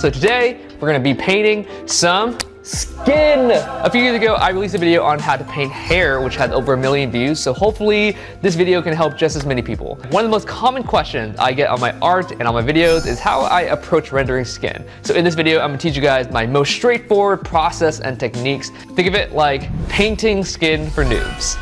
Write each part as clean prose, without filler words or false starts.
So today we're gonna be painting some skin. A few years ago, I released a video on how to paint hair, which had over 1 million views. So hopefully this video can help just as many people. One of the most common questions I get on my art and on my videos is how I approach rendering skin. So in this video, I'm gonna teach you guys my most straightforward process and techniques. Think of it like painting skin for noobs.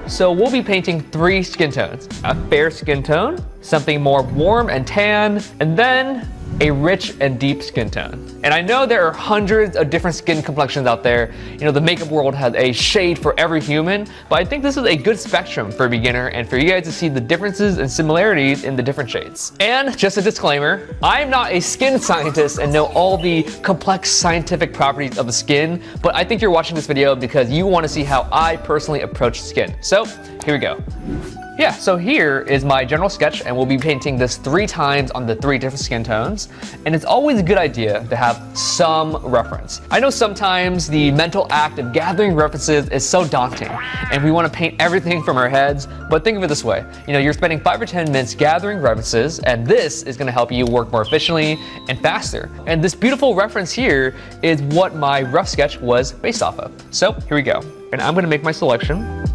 So we'll be painting 3 skin tones: a fair skin tone, something more warm and tan, and then a rich and deep skin tone. And I know there are hundreds of different skin complexions out there. You know, the makeup world has a shade for every human, but I think this is a good spectrum for a beginner and for you guys to see the differences and similarities in the different shades. And just a disclaimer, I'm not a skin scientist and know all the complex scientific properties of the skin, but I think you're watching this video because you want to see how I personally approach skin. So here we go. Yeah, so here is my general sketch, and we'll be painting this 3 times on the 3 different skin tones. And it's always a good idea to have some reference. I know sometimes the mental act of gathering references is so daunting, and we want to paint everything from our heads, but think of it this way. You know, you're spending 5 or 10 minutes gathering references, and this is going to help you work more efficiently and faster. And this beautiful reference here is what my rough sketch was based off of. So here we go. And I'm going to make my selection.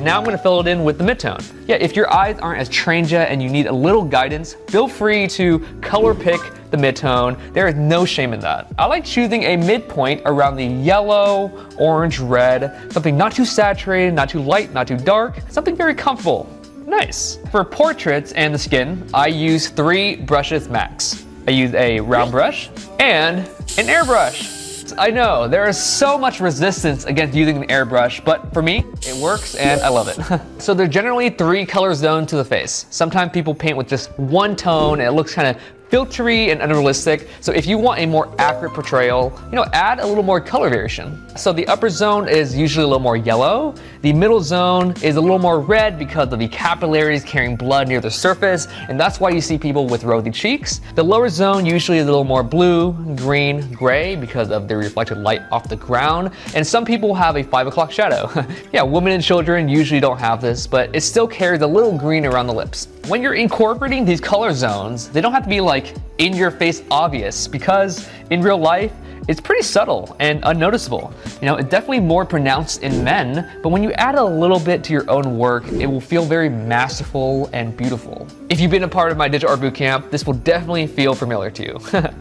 Now I'm going to fill it in with the midtone. Yeah, if your eyes aren't as trained yet and you need a little guidance, feel free to color pick the midtone. There is no shame in that. I like choosing a midpoint around the yellow, orange, red, something not too saturated, not too light, not too dark, something very comfortable. Nice. For portraits and the skin, I use 3 brushes max. I use a round brush and an airbrush. I know, there is so much resistance against using an airbrush, but for me, it works and I love it. So there's generally 3 color zones to the face. Sometimes people paint with just one tone and it looks kind of filtery and unrealistic. So if you want a more accurate portrayal, you know, add a little more color variation. So the upper zone is usually a little more yellow. The middle zone is a little more red because of the capillaries carrying blood near the surface, and that's why you see people with rosy cheeks. The lower zone usually is a little more blue, green, gray because of the reflected light off the ground, and some people have a 5 o'clock shadow. Yeah, women and children usually don't have this, but it still carries a little green around the lips. When you're incorporating these color zones, they don't have to be like in your face obvious, because in real life, it's pretty subtle and unnoticeable. You know, it's definitely more pronounced in men, but when you add a little bit to your own work, it will feel very masterful and beautiful. If you've been a part of my digital art bootcamp, this will definitely feel familiar to you.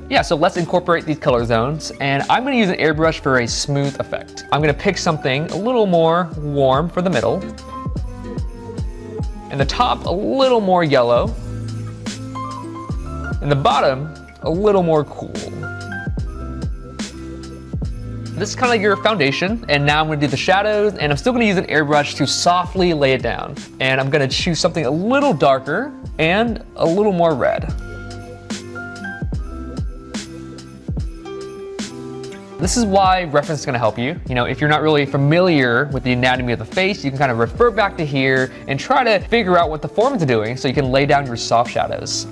Yeah, so let's incorporate these color zones, and I'm gonna use an airbrush for a smooth effect. I'm gonna pick something a little more warm for the middle, and the top a little more yellow, and the bottom a little more cool. This is kind of like your foundation, and now I'm going to do the shadows, and I'm still going to use an airbrush to softly lay it down. And I'm going to choose something a little darker and a little more red. This is why reference is going to help you. You know, if you're not really familiar with the anatomy of the face, you can kind of refer back to here and try to figure out what the forms are doing so you can lay down your soft shadows.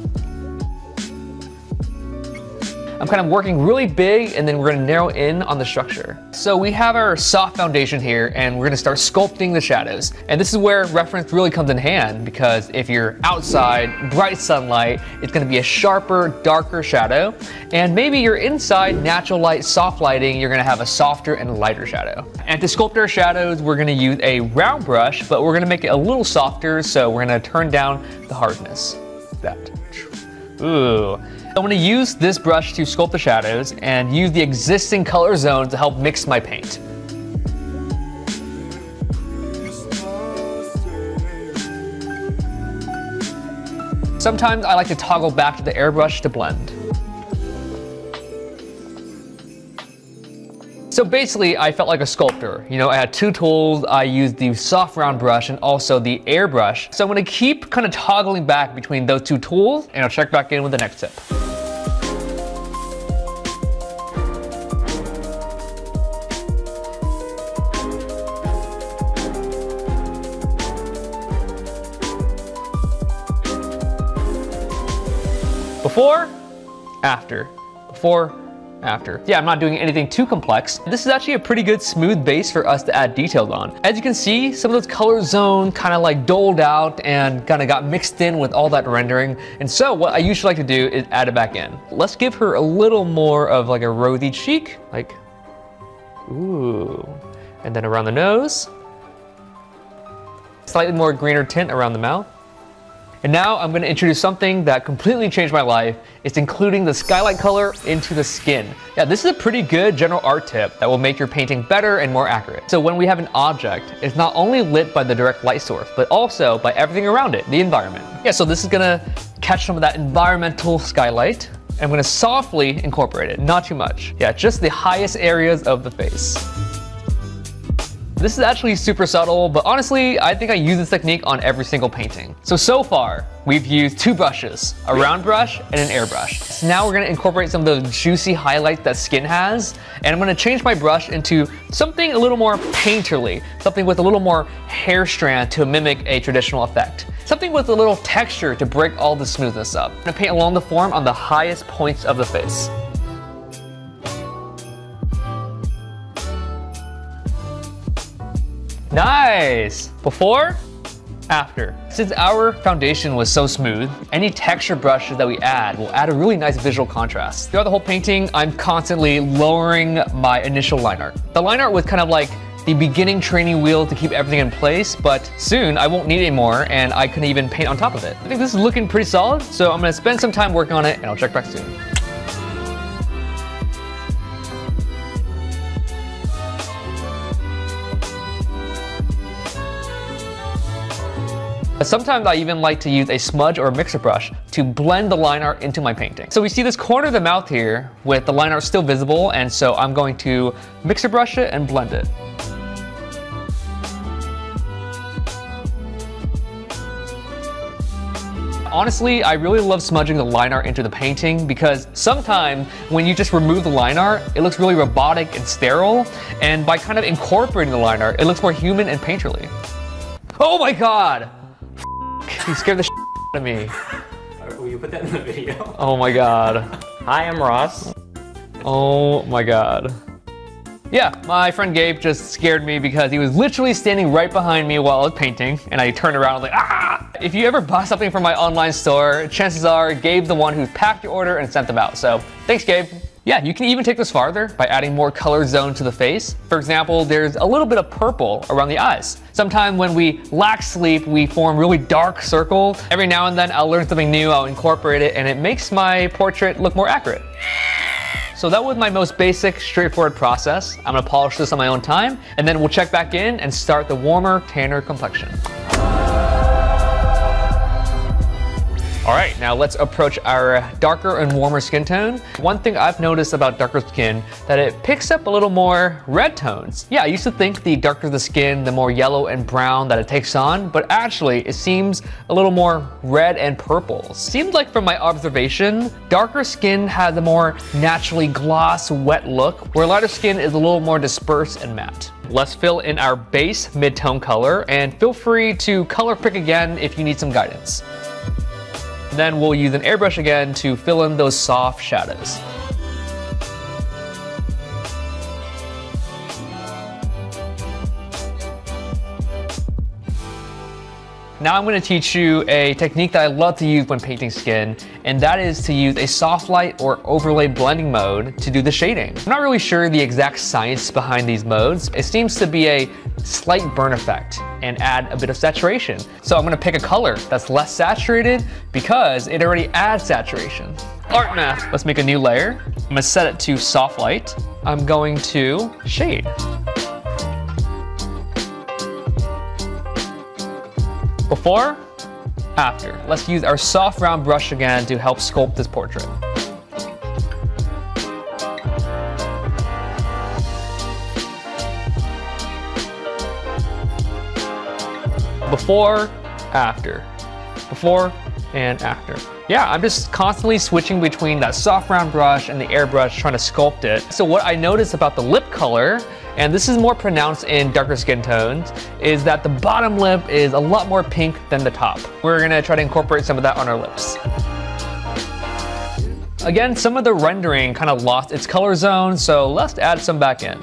I'm kind of working really big, and then we're going to narrow in on the structure. So we have our soft foundation here, and we're going to start sculpting the shadows. And this is where reference really comes in hand, because if you're outside, bright sunlight, it's going to be a sharper, darker shadow. And maybe you're inside, natural light, soft lighting, you're going to have a softer and lighter shadow. And to sculpt our shadows, we're going to use a round brush, but we're going to make it a little softer, so we're going to turn down the hardness. That. Ooh. I'm going to use this brush to sculpt the shadows and use the existing color zones to help mix my paint. Sometimes I like to toggle back to the airbrush to blend. So basically, I felt like a sculptor. You know, I had 2 tools. I used the soft round brush and also the airbrush. So I'm going to keep kind of toggling back between those 2 tools, and I'll check back in with the next tip. Before, after. Before, after. Yeah, I'm not doing anything too complex. This is actually a pretty good smooth base for us to add details on. As you can see, some of those color zone kind of like doled out and kind of got mixed in with all that rendering. And so what I usually like to do is add it back in. Let's give her a little more of like a rosy cheek, like, ooh. And then around the nose. Slightly more greener tint around the mouth. And now I'm going to introduce something that completely changed my life. It's including the skylight color into the skin. Yeah, this is a pretty good general art tip that will make your painting better and more accurate. So when we have an object, it's not only lit by the direct light source, but also by everything around it, the environment. Yeah, so this is going to catch some of that environmental skylight. I'm going to softly incorporate it, not too much. Yeah, just the highest areas of the face. This is actually super subtle, but honestly, I think I use this technique on every single painting. So far, we've used two brushes, a round brush and an airbrush. So now we're gonna incorporate some of those juicy highlights that skin has, and I'm gonna change my brush into something a little more painterly, something with a little more hair strand to mimic a traditional effect. Something with a little texture to break all the smoothness up. I'm gonna paint along the form on the highest points of the face. Nice! Before, after. Since our foundation was so smooth, any texture brushes that we add will add a really nice visual contrast. Throughout the whole painting, I'm constantly lowering my initial line art. The line art was kind of like the beginning training wheel to keep everything in place, but soon I won't need it anymore and I can even paint on top of it. I think this is looking pretty solid, so I'm gonna spend some time working on it and I'll check back soon. Sometimes I even like to use a smudge or a mixer brush to blend the line art into my painting. So we see this corner of the mouth here with the line art still visible, and so I'm going to mixer brush it and blend it. Honestly, I really love smudging the line art into the painting because sometimes when you just remove the line art, it looks really robotic and sterile, and by kind of incorporating the line art, it looks more human and painterly. Oh my god! You scared the shit out of me. Will you put that in the video? Oh my god. Hi, I'm Ross. Oh my god. Yeah, my friend Gabe just scared me because he was literally standing right behind me while I was painting, and I turned around and was like, ah! If you ever buy something from my online store, chances are Gabe's the one who packed your order and sent them out. So thanks, Gabe. Yeah, you can even take this farther by adding more color zone to the face. For example, there's a little bit of purple around the eyes. Sometimes when we lack sleep, we form really dark circles. Every now and then I'll learn something new, I'll incorporate it, and it makes my portrait look more accurate. So that was my most basic, straightforward process. I'm gonna polish this on my own time, and then we'll check back in and start the warmer, tanner complexion. All right, now let's approach our darker and warmer skin tone. One thing I've noticed about darker skin, that it picks up a little more red tones. Yeah, I used to think the darker the skin, the more yellow and brown that it takes on, but actually it seems a little more red and purple. Seems like from my observation, darker skin has a more naturally gloss, wet look, where lighter skin is a little more dispersed and matte. Let's fill in our base mid-tone color, and feel free to color pick again if you need some guidance. Then we'll use an airbrush again to fill in those soft shadows. Now I'm going to teach you a technique that I love to use when painting skin, and that is to use a soft light or overlay blending mode to do the shading. I'm not really sure the exact science behind these modes. It seems to be a slight burn effect and add a bit of saturation. So I'm going to pick a color that's less saturated because it already adds saturation. Art math. Let's make a new layer. I'm going to set it to soft light. I'm going to shade. Before, after. Let's use our soft round brush again to help sculpt this portrait. Before, after. Before and after. Yeah, I'm just constantly switching between that soft round brush and the airbrush trying to sculpt it. So what I noticed about the lip color, and this is more pronounced in darker skin tones, is that the bottom lip is a lot more pink than the top. We're gonna try to incorporate some of that on our lips. Again, some of the rendering kind of lost its color zone, so let's add some back in.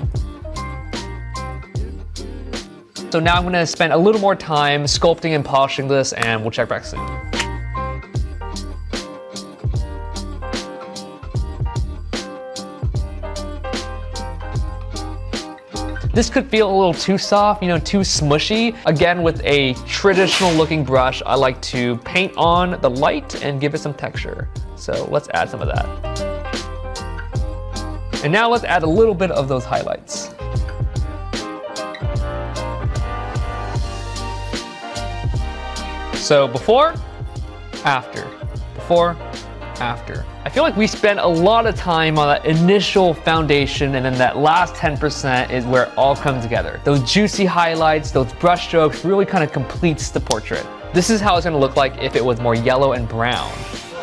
So now I'm gonna spend a little more time sculpting and polishing this, and we'll check back soon. This could feel a little too soft, too smushy. Again, with a traditional looking brush, I like to paint on the light and give it some texture. So let's add some of that. And now let's add a little bit of those highlights. So before, after, before, after. I feel like we spend a lot of time on that initial foundation, and then that last 10% is where it all comes together. Those juicy highlights, those brush strokes really kind of completes the portrait. This is how it's gonna look like if it was more yellow and brown.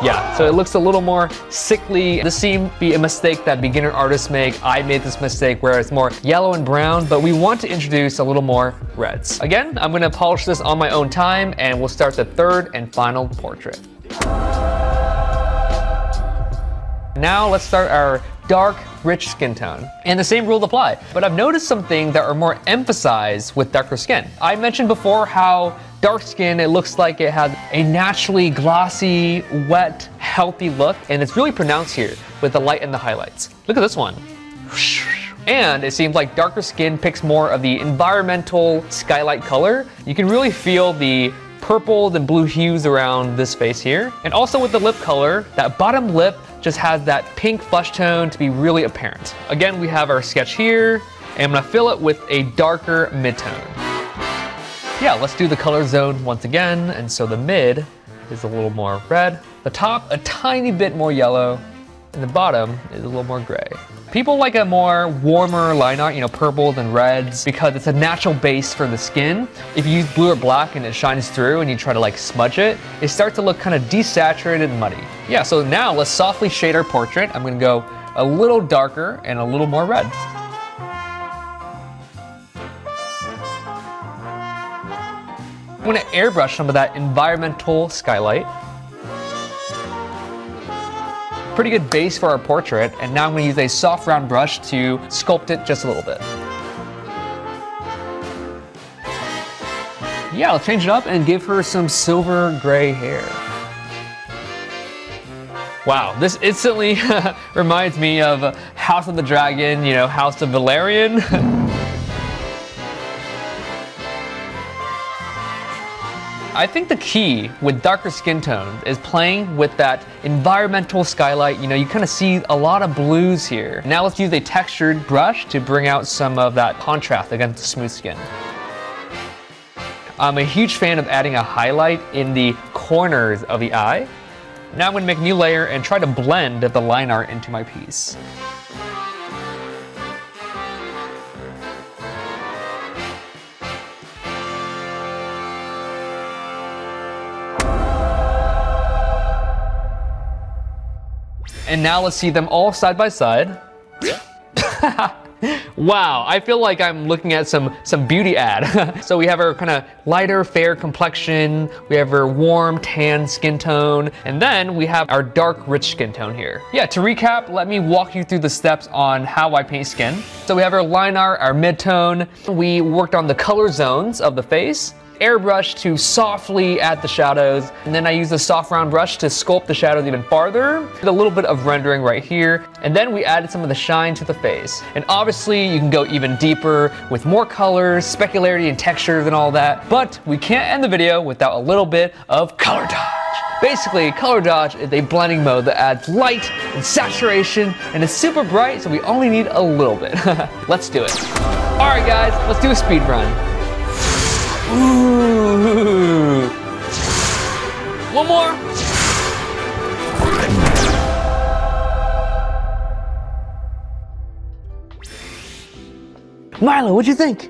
Yeah, so it looks a little more sickly. This seemed to be a mistake that beginner artists make. I made this mistake where it's more yellow and brown, but we want to introduce a little more reds. Again, I'm gonna polish this on my own time, and we'll start the third and final portrait. Now let's start our dark, rich skin tone. And the same rules apply, but I've noticed some things that are more emphasized with darker skin. I mentioned before how dark skin, it looks like it has a naturally glossy, wet, healthy look, and it's really pronounced here with the light and the highlights. Look at this one. And it seems like darker skin picks more of the environmental skylight color. You can really feel the purple and blue hues around this face here. And also with the lip color, that bottom lip just has that pink flesh tone to be really apparent. Again, we have our sketch here, and I'm gonna fill it with a darker mid-tone. Yeah, let's do the color zone once again. And so the mid is a little more red, the top a tiny bit more yellow, and the bottom is a little more gray. People like a more warmer line art, purples and reds, because it's a natural base for the skin. If you use blue or black and it shines through and you try to smudge it, it starts to look kind of desaturated and muddy. Yeah, so now let's softly shade our portrait. I'm gonna go a little darker and a little more red. I'm gonna airbrush some of that environmental skylight. Pretty good base for our portrait, and now I'm gonna use a soft round brush to sculpt it just a little bit. Yeah, I'll change it up and give her some silver gray hair. Wow, this instantly reminds me of House of the Dragon, House of Valerian. I think the key with darker skin tones is playing with that environmental skylight. You kind of see a lot of blues here. Now let's use a textured brush to bring out some of that contrast against the smooth skin. I'm a huge fan of adding a highlight in the corners of the eye. Now I'm gonna make a new layer and try to blend the line art into my piece. And now let's see them all side by side. Wow, I feel like I'm looking at some beauty ad. So we have our kind of lighter, fair complexion, we have our warm, tan skin tone, and then we have our dark, rich skin tone here. Yeah, to recap, let me walk you through the steps on how I paint skin. So we have our line art, our mid-tone, we worked on the color zones of the face, airbrush to softly add the shadows, and then I use a soft round brush to sculpt the shadows even farther, with a little bit of rendering right here, and then we added some of the shine to the face. And obviously you can go even deeper with more colors, specularity and textures and all that, but we can't end the video without a little bit of color dodge. Basically, color dodge is a blending mode that adds light and saturation, and it's super bright, so we only need a little bit. Let's do it. All right guys, let's do a speed run. Ooh. One more. Milo, what'd you think?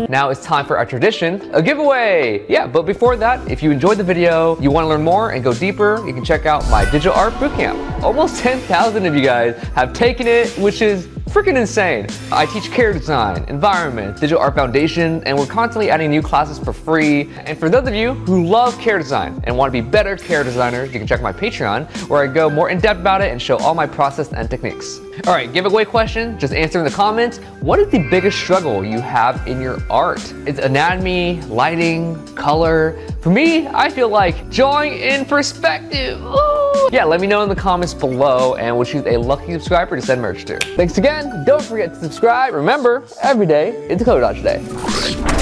Now it's time for our tradition, a giveaway. Yeah, but before that, if you enjoyed the video, you want to learn more and go deeper, you can check out my digital art bootcamp. Almost 10,000 of you guys have taken it, which is freaking insane. I teach character design, environment, digital art foundation, and we're constantly adding new classes for free. And for those of you who love character design and want to be better character designers, you can check my Patreon, where I go more in depth about it and show all my process and techniques. All right, giveaway question, just answer in the comments. What is the biggest struggle you have in your art? Is it anatomy, lighting, color? For me, I feel like drawing in perspective. Ooh. Yeah, let me know in the comments below and we'll choose a lucky subscriber to send merch to. Thanks again. Don't forget to subscribe. Remember, every day is a color dodge day.